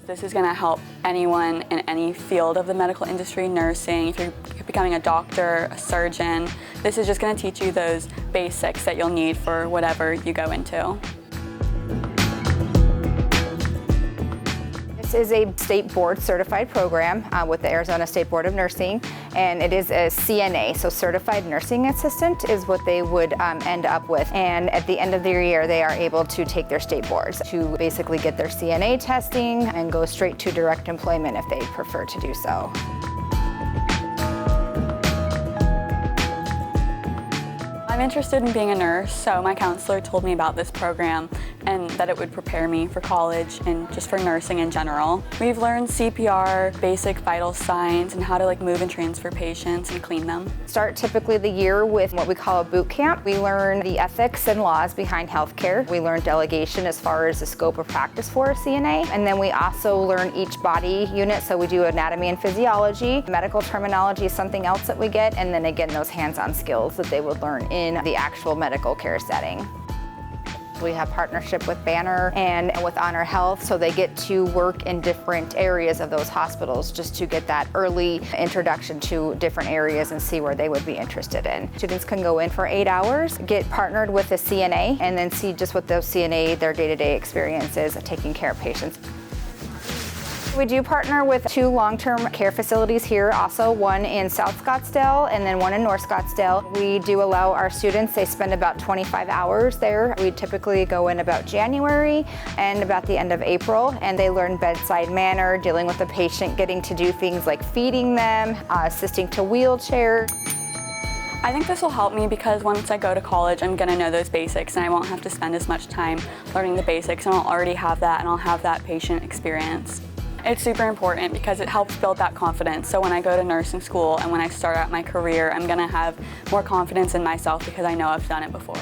This is going to help anyone in any field of the medical industry, nursing, if you're becoming a doctor, a surgeon. This is just going to teach you those basics that you'll need for whatever you go into. This is a state board certified program with the Arizona State Board of Nursing, and it is a CNA, so Certified Nursing Assistant is what they would end up with. And at the end of the year, they are able to take their state boards to basically get their CNA testing and go straight to direct employment if they prefer to do so. I'm interested in being a nurse, so my counselor told me about this program and that it would prepare me for college and just for nursing in general. We've learned CPR, basic vital signs, and how to move and transfer patients and clean them. Start typically the year with what we call a boot camp. We learn the ethics and laws behind healthcare. We learn delegation as far as the scope of practice for a CNA. And then we also learn each body unit, so we do anatomy and physiology. Medical terminology is something else that we get, and then again those hands-on skills that they would learn in the actual medical care setting. We have partnership with Banner and with Honor Health, so they get to work in different areas of those hospitals just to get that early introduction to different areas and see where they would be interested in. Students can go in for 8 hours, get partnered with a CNA, and then see just what those CNA, their day-to-day experience is of taking care of patients. We do partner with 2 long-term care facilities here, also one in South Scottsdale and then one in North Scottsdale. We do allow our students, they spend about 25 hours there. We typically go in about January and about the end of April, and they learn bedside manner, dealing with the patient, getting to do things like feeding them, assisting to wheelchair. I think this will help me because once I go to college, I'm going to know those basics and I won't have to spend as much time learning the basics, and I'll already have that and I'll have that patient experience. It's super important because it helps build that confidence. So when I go to nursing school and when I start out my career, I'm going to have more confidence in myself because I know I've done it before.